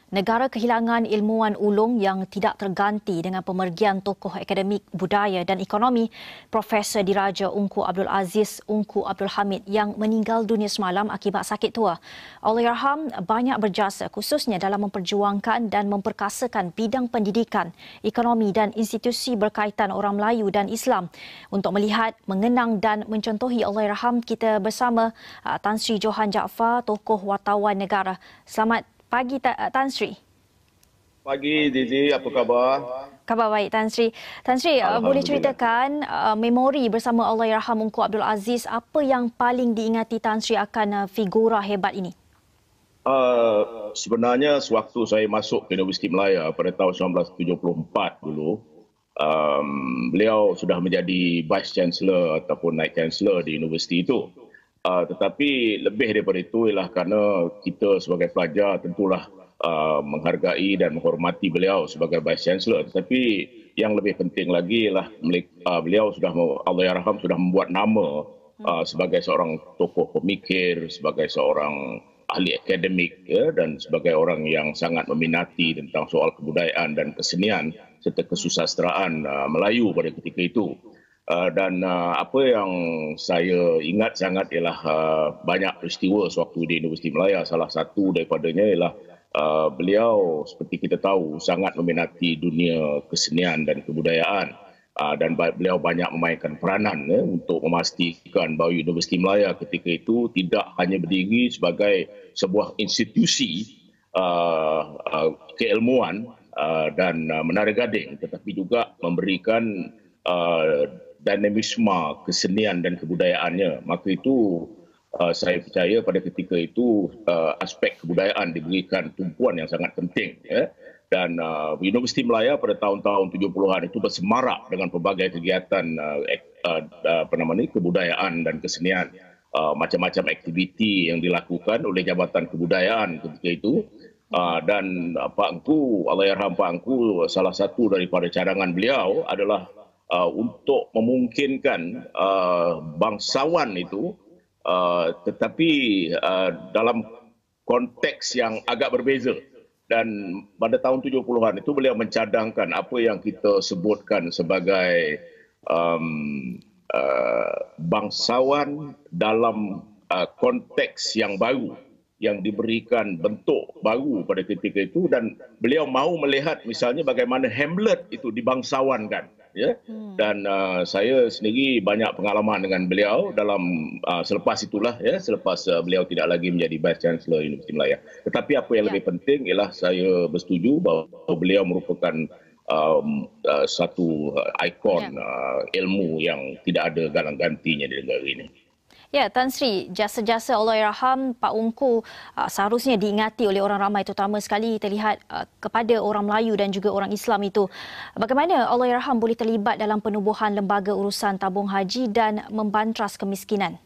Negara kehilangan ilmuwan ulung yang tidak terganti dengan pemergian tokoh akademik budaya dan ekonomi Profesor Diraja Ungku Abdul Aziz Ungku Abdul Hamid yang meninggal dunia semalam akibat sakit tua. Allahyarham banyak berjasa khususnya dalam memperjuangkan dan memperkasakan bidang pendidikan, ekonomi dan institusi berkaitan orang Melayu dan Islam. Untuk melihat, mengenang dan mencontohi Allahyarham, kita bersama Tan Sri Johan Jaafar, tokoh wartawan negara. Selamat pagi Tan Sri. Pagi Zizi, apa khabar? Khabar baik Tan Sri. Tan Sri, boleh ceritakan memori bersama Allahyarham Ungku Abdul Aziz, apa yang paling diingati Tan Sri akan figura hebat ini? Sebenarnya sewaktu saya masuk ke Universiti Melaya pada tahun 1974 dulu, beliau sudah menjadi Vice Chancellor ataupun Naib Chancellor di universiti itu. Tetapi lebih daripada itu ialah kerana kita sebagai pelajar tentulah menghargai dan menghormati beliau sebagai Vice Chancellor. Tetapi yang lebih penting lagi ialah beliau sudah, Allahyarham sudah membuat nama sebagai seorang tokoh pemikir, sebagai seorang ahli akademik, ya, dan sebagai orang yang sangat meminati tentang soal kebudayaan dan kesenian serta kesusasteraan Melayu pada ketika itu. Dan apa yang saya ingat sangat ialah banyak peristiwa sewaktu di Universiti Melaya. Salah satu daripadanya ialah beliau, seperti kita tahu, sangat meminati dunia kesenian dan kebudayaan. Dan beliau banyak memainkan peranan untuk memastikan bahawa Universiti Melaya ketika itu tidak hanya berdiri sebagai sebuah institusi keilmuan dan menara gading, tetapi juga memberikan dinamisme kesenian dan kebudayaannya. Maka itu saya percaya pada ketika itu aspek kebudayaan diberikan tumpuan yang sangat penting, ya. Dan Universiti Melaya pada tahun-tahun 70-an itu bersemarak dengan pelbagai kegiatan kebudayaan dan kesenian. Macam-macam aktiviti yang dilakukan oleh Jabatan Kebudayaan ketika itu. Dan Pak Engku, Allahyarham Pak Engku, salah satu daripada cadangan beliau adalah untuk memungkinkan bangsawan itu, tetapi dalam konteks yang agak berbeza. Dan pada tahun 70-an itu beliau mencadangkan apa yang kita sebutkan sebagai bangsawan dalam konteks yang baru, yang diberikan bentuk baru pada ketika itu. Dan beliau mahu melihat misalnya bagaimana Hamlet itu dibangsawankan, ya. Dan saya sendiri banyak pengalaman dengan beliau dalam selepas itulah, ya, selepas beliau tidak lagi menjadi Vice Chancellor Universiti Melaya. Tetapi apa yang lebih penting ialah saya bersetuju bahawa beliau merupakan satu ikon ilmu yang tidak ada galang gantinya di negara ini. Ya, Tan Sri, jasa-jasa Allahyarham Pak Ungku seharusnya diingati oleh orang ramai, terutama sekali terlihat kepada orang Melayu dan juga orang Islam itu. Bagaimana Allahyarham boleh terlibat dalam penubuhan lembaga urusan tabung haji dan membantras kemiskinan?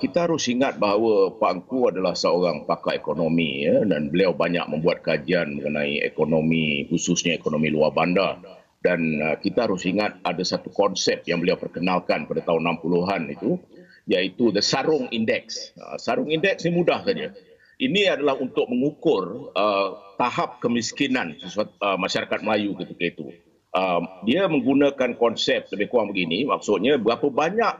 Kita harus ingat bahawa Pak Engku adalah seorang pakar ekonomi, ya, dan beliau banyak membuat kajian mengenai ekonomi, khususnya ekonomi luar bandar. Dan kita harus ingat ada satu konsep yang beliau perkenalkan pada tahun 60-an itu, iaitu The Sarung Index. Sarung Index ini mudah saja. Ini adalah untuk mengukur tahap kemiskinan masyarakat Melayu ketika itu. Dia menggunakan konsep lebih kurang begini, maksudnya berapa banyak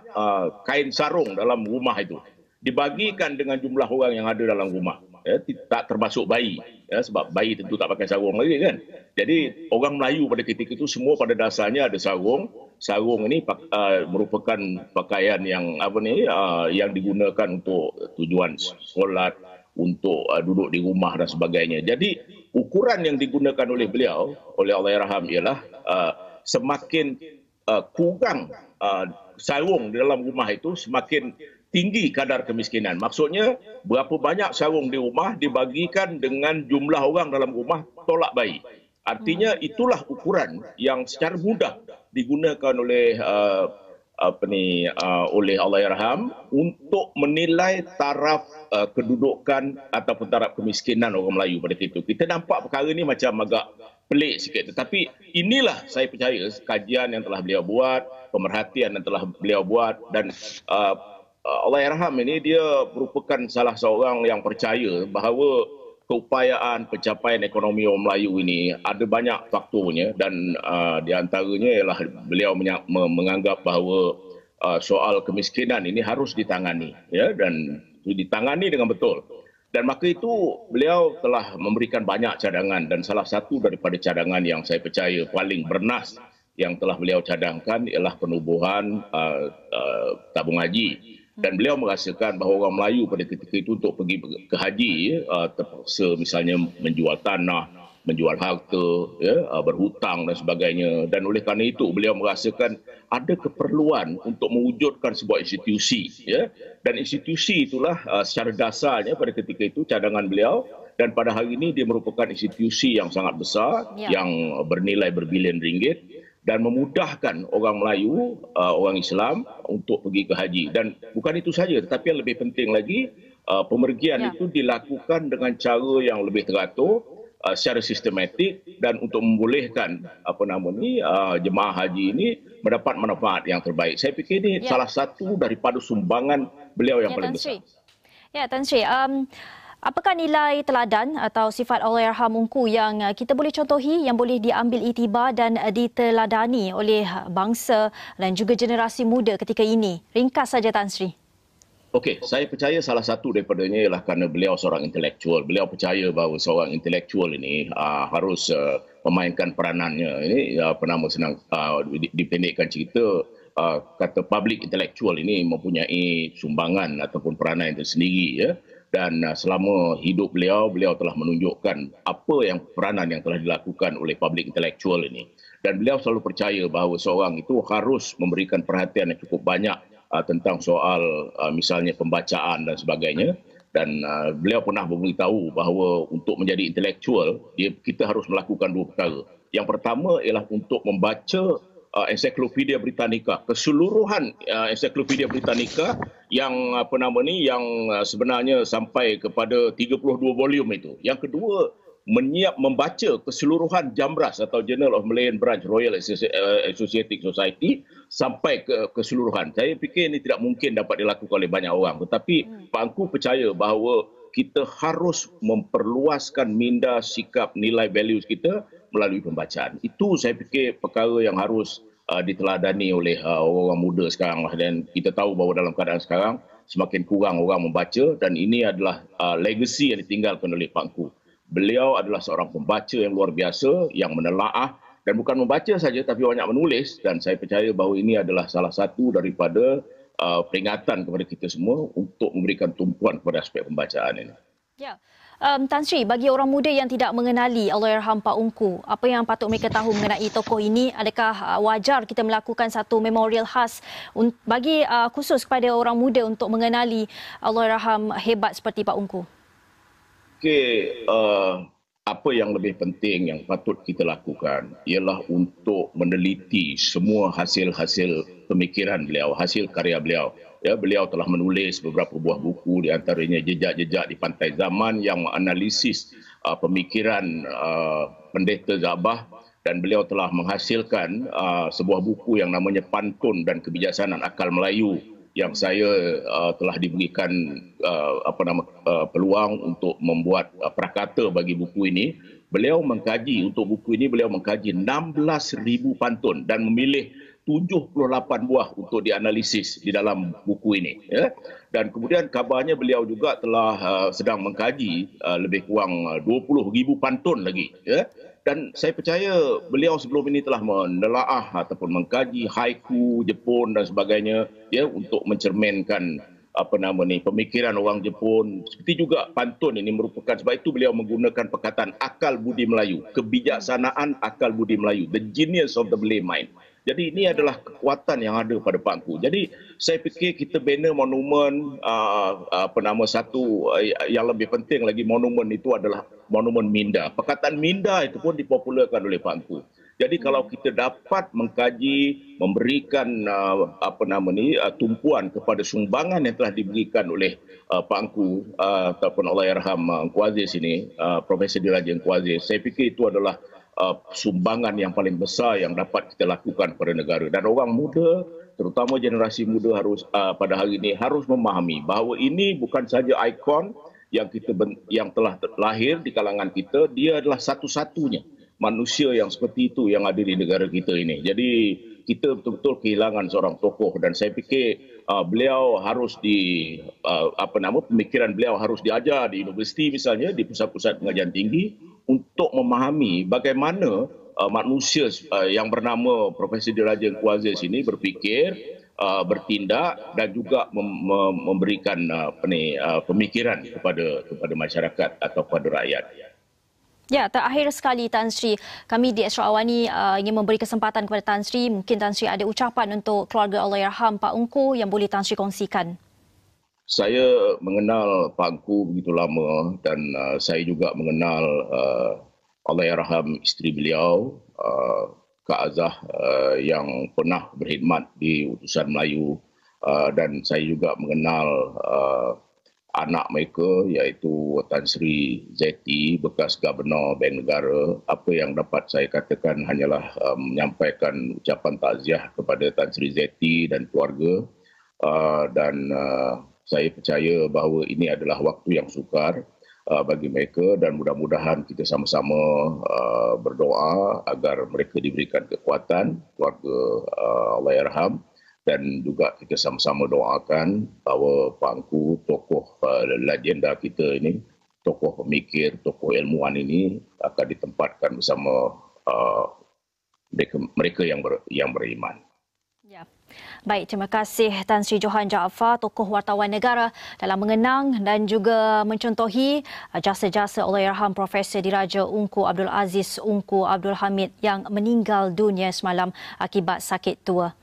kain sarung dalam rumah itu dibagikan dengan jumlah orang yang ada dalam rumah, ya, tak termasuk bayi, ya, sebab bayi tentu tak pakai sarung lagi, kan. Jadi orang Melayu pada ketika itu semua pada dasarnya ada sarung. Sarung ini merupakan pakaian yang yang digunakan untuk tujuan solat, untuk duduk di rumah dan sebagainya. Jadi ukuran yang digunakan oleh beliau, oleh Allahyarham, ialah semakin kurang sarung di dalam rumah itu, semakin tinggi kadar kemiskinan. Maksudnya berapa banyak sarung di rumah dibagikan dengan jumlah orang dalam rumah tolak bayi. Artinya itulah ukuran yang secara mudah digunakan oleh oleh Allahyarham untuk menilai taraf kedudukan ataupun taraf kemiskinan orang Melayu pada itu. Kita nampak perkara ini macam agak pelik sikit, tetapi inilah saya percaya kajian yang telah beliau buat, pemerhatian yang telah beliau buat. Dan Allahyarham ini dia merupakan salah seorang yang percaya bahawa keupayaan pencapaian ekonomi orang Melayu ini ada banyak faktornya dan di antaranya ialah beliau menganggap bahawa soal kemiskinan ini harus ditangani, ya, dan ditangani dengan betul. Dan maka itu beliau telah memberikan banyak cadangan dan salah satu daripada cadangan yang saya percaya paling bernas yang telah beliau cadangkan ialah penubuhan tabung haji. Dan beliau merasakan bahawa orang Melayu pada ketika itu untuk pergi ke haji terpaksa misalnya menjual tanah, menjual harta, ya, berhutang dan sebagainya. Dan oleh kerana itu beliau merasakan ada keperluan untuk mewujudkan sebuah institusi, ya. Dan institusi itulah secara dasarnya pada ketika itu cadangan beliau, dan pada hari ini dia merupakan institusi yang sangat besar, yang bernilai berbilion ringgit dan memudahkan orang Melayu, orang Islam untuk pergi ke haji. Dan bukan itu saja, tetapi yang lebih penting lagi, pemergian itu dilakukan dengan cara yang lebih teratur, secara sistematik, dan untuk membolehkan jemaah haji ini mendapat manfaat yang terbaik. Saya fikir ini salah satu daripada sumbangan beliau yang paling besar. Ya, Tan Sri. Apakah nilai teladan atau sifat Allahyarham Ungku yang kita boleh contohi, yang boleh diambil iktibar dan diteladani oleh bangsa dan juga generasi muda ketika ini? Ringkas saja, Tan Sri. Okey, saya percaya salah satu daripadanya ialah kerana beliau seorang intelektual. Beliau percaya bahawa seorang intelektual ini harus memainkan peranannya. Ini senang dipendekkan cerita, kata public intellectual ini mempunyai sumbangan ataupun peranan tersendiri, ya. Dan selama hidup beliau telah menunjukkan apa yang peranan yang telah dilakukan oleh public intellectual ini. Dan beliau selalu percaya bahawa seorang itu harus memberikan perhatian yang cukup banyak tentang soal misalnya pembacaan dan sebagainya. Dan beliau pernah memberitahu bahawa untuk menjadi intelektual, kita harus melakukan dua perkara. Yang pertama ialah untuk membaca Encyclopedia Britannica, keseluruhan Encyclopedia Britannica yang yang sebenarnya sampai kepada 32 volume itu. Yang kedua, membaca keseluruhan JAMBRAS atau Journal of Malayan Branch Royal Associatic Society sampai ke keseluruhan. Saya fikir ini tidak mungkin dapat dilakukan oleh banyak orang, tetapi Pak Angku percaya bahawa kita harus memperluaskan minda, sikap, nilai values kita melalui pembacaan. Itu saya fikir perkara yang harus diteladani oleh orang muda sekarang. Dan kita tahu bahawa dalam keadaan sekarang semakin kurang orang membaca, dan ini adalah legacy yang ditinggalkan oleh Pak Angku. Beliau adalah seorang pembaca yang luar biasa, yang menelaah, dan bukan membaca saja tapi banyak menulis, dan saya percaya bahawa ini adalah salah satu daripada peringatan kepada kita semua untuk memberikan tumpuan kepada aspek pembacaan ini. Ya. Tan Sri, bagi orang muda yang tidak mengenali Allahyarham Pak Ungku, apa yang patut mereka tahu mengenai tokoh ini? Adakah wajar kita melakukan satu memorial khas bagi khusus kepada orang muda untuk mengenali Allahyarham hebat seperti Pak Ungku? Okey, apa yang lebih penting yang patut kita lakukan ialah untuk meneliti semua hasil-hasil pemikiran beliau, hasil karya beliau. Ya, beliau telah menulis beberapa buah buku, di antaranya Jejak-Jejak di Pantai Zaman yang menganalisis pemikiran Pendeta Zabah, dan beliau telah menghasilkan sebuah buku yang namanya Pantun dan Kebijaksanaan Akal Melayu, yang saya telah diberikan peluang untuk membuat prakata bagi buku ini. Beliau mengkaji, untuk buku ini beliau mengkaji 16,000 pantun dan memilih 78 buah untuk dianalisis di dalam buku ini, ya. Dan kemudian kabarnya beliau juga telah sedang mengkaji lebih kurang 20,000 pantun lagi, ya. Dan saya percaya beliau sebelum ini telah menelaah ataupun mengkaji haiku Jepun dan sebagainya, ya, untuk mencerminkan pemikiran orang Jepun. Seperti juga pantun ini merupakan, sebab itu beliau menggunakan perkataan akal budi Melayu, kebijaksanaan akal budi Melayu, the genius of the Malay mind. Jadi ini adalah kekuatan yang ada pada Pak Angku. Jadi saya fikir kita bina monumen, satu yang lebih penting lagi, monumen itu adalah monumen minda. Perkataan minda itu pun dipopularkan oleh Pak Angku. Jadi kalau kita dapat mengkaji, memberikan tumpuan kepada sumbangan yang telah diberikan oleh Pak Angku ataupun Allahyarham Ungku Aziz ini, Profesor Diraja Ungku Aziz, saya fikir itu adalah sumbangan yang paling besar yang dapat kita lakukan kepada negara. Dan orang muda, terutama generasi muda, harus pada hari ini harus memahami bahawa ini bukan saja ikon, yang telah lahir di kalangan kita, dia adalah satu-satunya manusia yang seperti itu yang ada di negara kita ini. Jadi kita betul-betul kehilangan seorang tokoh, dan saya fikir beliau harus pemikiran beliau harus diajar di universiti misalnya, di pusat-pusat pengajian tinggi, untuk memahami bagaimana manusia yang bernama Profesor Diraja Engku Aziz ini berfikir, bertindak dan juga memberikan pemikiran kepada masyarakat atau kepada rakyat. Ya, terakhir sekali Tan Sri, kami di Astro Awani ingin memberi kesempatan kepada Tan Sri. Mungkin Tan Sri ada ucapan untuk keluarga Allahyarham Pak Ungku yang boleh Tan Sri kongsikan. Saya mengenal Pak Ungku begitu lama, dan saya juga mengenal Allahyarham isteri beliau, Kak Azah, yang pernah berkhidmat di Utusan Melayu, dan saya juga mengenal anak mereka iaitu Tan Sri Zeti, bekas Gubernur Bank Negara. Apa yang dapat saya katakan hanyalah menyampaikan ucapan takziah kepada Tan Sri Zeti dan keluarga, dan saya percaya bahawa ini adalah waktu yang sukar bagi mereka, dan mudah-mudahan kita sama-sama berdoa agar mereka diberikan kekuatan, keluarga Allahyarham. Dan juga kita sama-sama doakan bahawa Pak Ungku, tokoh legenda kita ini, tokoh pemikir, tokoh ilmuwan ini akan ditempatkan bersama mereka yang beriman. Ya. Baik, terima kasih Tan Sri Johan Jaafar, tokoh wartawan negara, dalam mengenang dan juga mencontohi jasa-jasa Allahyarham Profesor Diraja Ungku Abdul Aziz Ungku Abdul Hamid yang meninggal dunia semalam akibat sakit tua.